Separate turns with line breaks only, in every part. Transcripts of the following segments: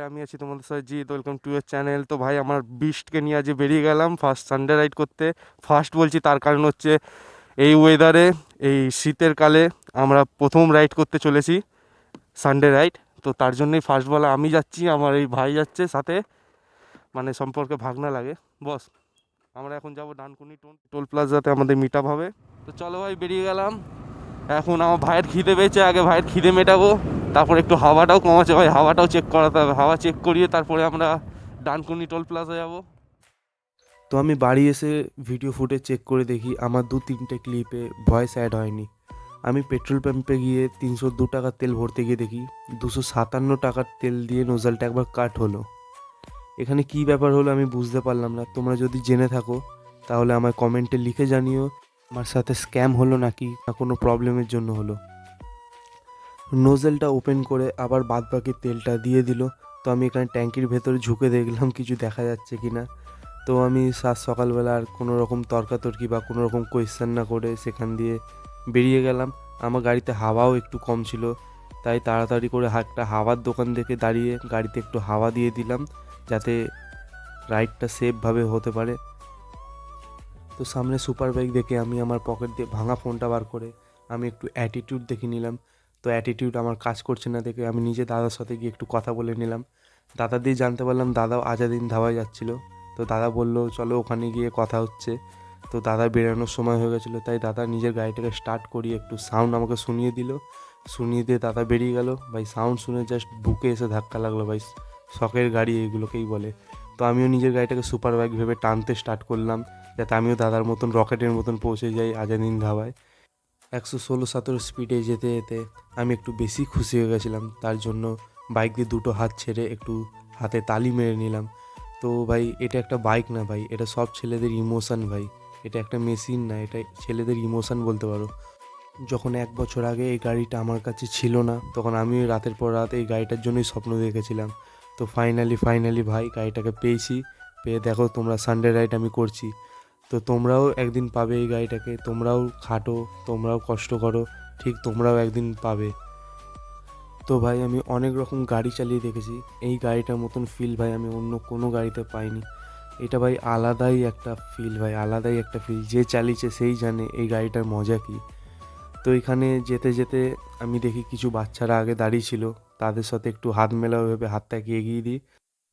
আমি আছি তোমাদের সাথে Jeet, welcome to year channel. তো ভাই আমার বিস্টকে নিয়ে আজ বেরিয়ে গেলাম ফার্স্ট সানডে রাইড করতে। ফার্স্ট বলছি তার কারণ হচ্ছে এই ওয়েদারে, এই শীতের কালে আমরা প্রথম রাইড করতে চলেছি সানডে রাইড। তো তার জন্যই ফার্স্ট বলা আমি যাচ্ছি, আমার এই ভাই যাচ্ছে সাথে, মানে সম্পর্কে ভাগনা লাগে বস। আমরা এখন যাব ডানকুনি টোল প্লাজাতে, আমাদের মিট আপ হবে। তো চলো ভাই বেরিয়ে গেলাম। এখন আমার ভাইয়ের খিদে পেয়েছে, আগে ভাইয়ের খিদে মেটাবো, তারপর একটু হাওয়াটাও কমাচ্ছে ভাই, হাওয়াটাও চেক করাতে হবে। হাওয়া চেক করিয়ে তারপরে আমরা ডানকুনি টোল প্লাজা যাব। তো আমি বাড়ি এসে ভিডিও ফুটেজ চেক করে দেখি আমার 2-3টে ক্লিপে ভয়েস অ্যাড হয়নি। আমি পেট্রোল পাম্পে গিয়ে 302 টাকার তেল ভরতে গিয়ে দেখি 257 টাকার তেল দিয়ে নোজালটা একবার কাট হলো। এখানে কি ব্যাপার হলো আমি বুঝতে পারলাম না। তোমরা যদি জেনে থাকো তাহলে আমার কমেন্টে লিখে জানিও, আমার সাথে স্ক্যাম হলো নাকি না কোনো প্রবলেমের জন্য হলো। নোজেলটা ওপেন করে আবার বাদবাকি তেলটা দিয়ে দিল। তো আমি এখানে ট্যাঙ্কির ভেতরে ঝুঁকে দেখলাম কিছু দেখা যাচ্ছে কি না। তো আমি সকালবেলা আর কোনো রকম তর্কাতর্কি বা কোনো রকম কোয়েশ্চেন না করে সেখান দিয়ে বেরিয়ে গেলাম। আমার গাড়িতে হাওয়াও একটু কম ছিল, তাই তাড়াতাড়ি করে একটা হাওয়ার দোকান দেখে দাঁড়িয়ে গাড়িতে একটু হাওয়া দিয়ে দিলাম যাতে রাইডটা সেফভাবে হতে পারে। তো সামনে সুপার বাইক দেখে আমি আমার পকেট দিয়ে ভাঙা ফোনটা বার করে আমি একটু অ্যাটিটিউড দেখে নিলাম। তো অ্যাটিটিউড আমার কাজ করছে না দেখে আমি নিজে দাদার সাথে গিয়ে একটু কথা বলে নিলাম। দাদা দিয়ে জানতে পারলাম দাদাও আজাদিন ধাবায় যাচ্ছিলো। তো দাদা বললো চলো ওখানে গিয়ে কথা হচ্ছে। তো দাদা বেরানোর সময় হয়ে গেছিলো, তাই দাদা নিজের গাড়িটাকে স্টার্ট করিয়ে একটু সাউন্ড আমাকে শুনিয়ে দিল। শুনিয়ে দিয়ে দাদা বেরিয়ে গেল। ভাই সাউন্ড শুনে জাস্ট বুকে এসে ধাক্কা লাগলো ভাই, শখের গাড়ি এইগুলোকেই বলে। তো আমিও নিজের গাড়িটাকে সুপার বাইক ভেবে টানতে স্টার্ট করলাম যাতে আমিও দাদার মতন রকেটের মতন পৌঁছে যাই আজাদিন ধাবায়। 116-17 স্পিডে যেতে যেতে আমি একটু বেশি খুশি হয়ে গেছিলাম, তার জন্য বাইক দিয়ে দুটো হাত ছেড়ে একটু হাতে তালি মেরে নিলাম। তো ভাই এটা একটা বাইক না ভাই, এটা সব ছেলেদের ইমোশান ভাই। এটা একটা মেশিন না, এটা ছেলেদের ইমোশান বলতে পারো। যখন 1 বছর আগে এই গাড়িটা আমার কাছে ছিল না, তখন আমি রাতের পর রাত এই গাড়িটার জন্যই স্বপ্ন দেখেছিলাম। তো ফাইনালি ভাই গাড়িটাকে পেয়েছি। পেয়ে দেখো তোমরা সানডে রাইড আমি করছি। তো তোমরাও একদিন পাবে এই গাড়িটাকে, তোমরাও খাটো, তোমরাও কষ্ট করো, ঠিক তোমরাও একদিন পাবে। তো ভাই আমি অনেক রকম গাড়ি চালিয়ে দেখেছি, এই গাড়িটার মতন ফিল ভাই আমি অন্য কোনো গাড়িতে পাইনি। এটা ভাই আলাদাই একটা ফিল ভাই, আলাদাই একটা ফিল। যে চালিয়েছে সেই জানে এই গাড়িটার মজা কী। তো এখানে যেতে যেতে আমি দেখি কিছু বাচ্চারা আগে দাঁড়িয়ে ছিল, তাদের সাথে একটু হাত মেলাও ভেবে হাতটাকে এগিয়ে দিই।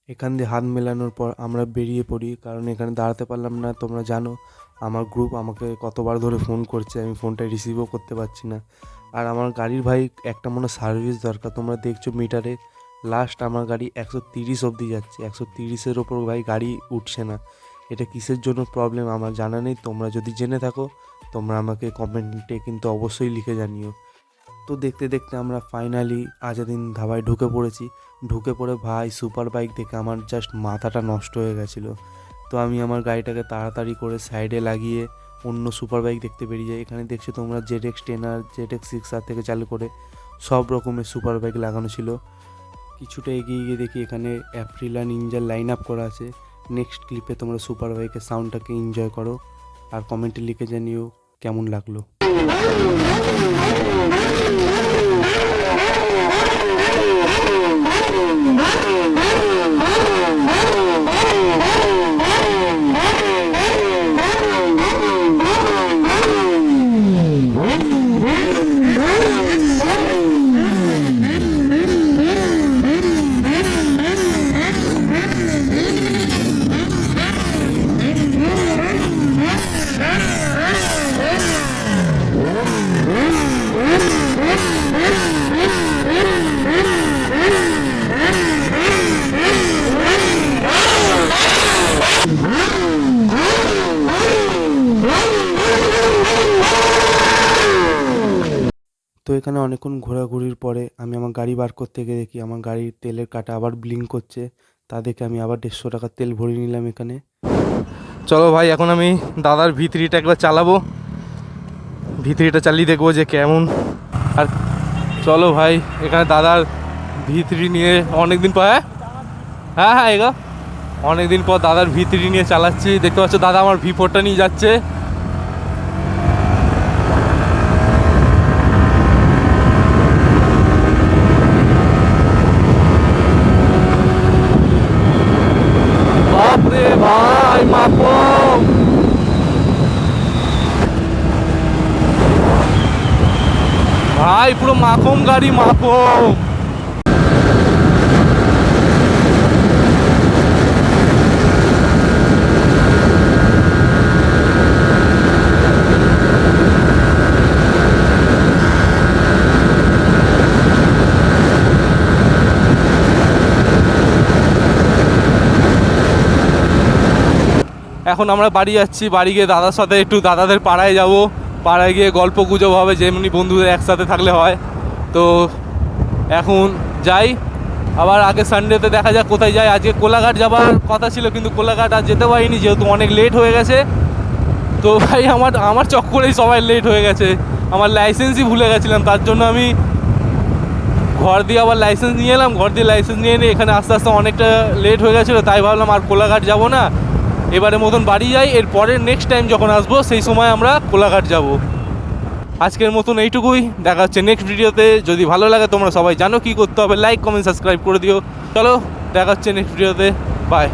এখান দিয়ে হাত মেলানোর পর আমরা বেরিয়ে পড়ি, কারণ এখানে দাঁড়াতে পারলাম না। তোমরা জানো আমার গ্রুপ আমাকে কতবার ধরে ফোন করছে, আমি ফোনটা রিসিভও করতে পারছি না। আর আমার গাড়ির ভাই একটা মনে সার্ভিস দরকার। তোমরা দেখছো মিটারে লাস্ট আমার গাড়ি 130 অবধি যাচ্ছে, 130-এর ওপর ভাই গাড়ি উঠছে না। এটা কিসের জন্য প্রবলেম আমার জানা নেই, তোমরা যদি জেনে থাকো তোমরা আমাকে কমেন্টে কিন্তু অবশ্যই লিখে জানিও। তো দেখতে দেখতে আমরা ফাইনালি আজাদিন ধাবায় ঢুকে পড়েছি। ঢুকে পড়ে ভাই সুপার বাইক দেখে আমার জাস্ট মাথাটা নষ্ট হয়ে গেছিলো। তো আমি আমার গাড়িটাকে তাড়াতাড়ি করে সাইডে লাগিয়ে অন্য সুপার বাইক দেখতে বেরিয়ে যাই। এখানে দেখছো তোমরা ZX10 আর ZX6R থেকে চালু করে সব রকমের সুপার বাইক লাগানো ছিল। কিছুটা এগিয়ে গিয়ে দেখি এখানে অ্যাপ্রিলা নিনজার লাইন আপ করা আছে। নেক্সট ক্লিপে তোমরা সুপার বাইকের সাউন্ডটাকে এনজয় করো আর কমেন্টে লিখে জানিও কেমন লাগলো। তো এখানে অনেকক্ষণ ঘোরাঘুরির পরে আমি আমার গাড়ি বার করতে গিয়ে দেখি আমার গাড়ির তেলের কাঁটা আবার ব্লিঙ্ক করছে। তা দেখে আমি আবার 150 টাকার তেল ভরে নিলাম এখানে। চলো ভাই এখন আমি দাদার V3টা একবার চালাবো, V3টা চালিয়ে দেখবো যে কেমন। আর চলো ভাই এখানে দাদার V3 নিয়ে অনেকদিন পর, হ্যাঁ এগো অনেকদিন পর দাদার V3 নিয়ে চালাচ্ছি। দেখতে পাচ্ছ দাদা আমার V4টা নিয়ে যাচ্ছে।
ভাই মাখন, ভাই পুরো মাখন গাড়ি, মাখন। এখন আমরা বাড়ি যাচ্ছি, বাড়ি গিয়ে দাদার সাথে একটু দাদাদের পাড়ায় যাব, পাড়ায় গিয়ে গল্প গুজব হবে যেমনি বন্ধুদের একসাথে থাকলে হয়। তো এখন যাই, আবার আগে সানডেতে দেখা যাক কোথায় যাই। আজকে কোলাঘাট যাবার কথা ছিল, কিন্তু কোলাঘাট আর যেতে পারিনি যেহেতু অনেক লেট হয়ে গেছে। তো ভাই আমার চক্করেই সবাই লেট হয়ে গেছে, আমার লাইসেন্সই ভুলে গেছিলাম, তার জন্য আমি ঘর দিয়ে আবার লাইসেন্স নিয়ে এলাম। ঘর দিয়ে লাইসেন্স নিয়ে নিয়ে এখানে আস্তে আস্তে অনেকটা লেট হয়ে গেছিলো, তাই ভাবলাম আর কোলাঘাট যাবো না, এবারে মতন বাড়ি যাই। এরপরে নেক্সট টাইম যখন আসবো সেই সময় আমরা কোলাঘাট যাব। আজকের মতন এইটুকুই, দেখা হচ্ছে নেক্সট ভিডিওতে। যদি ভালো লাগে তোমরা সবাই জানো কী করতে হবে, লাইক কমেন্ট সাবস্ক্রাইব করে দিও। চলো দেখা হচ্ছে নেক্সট ভিডিওতে, বাই।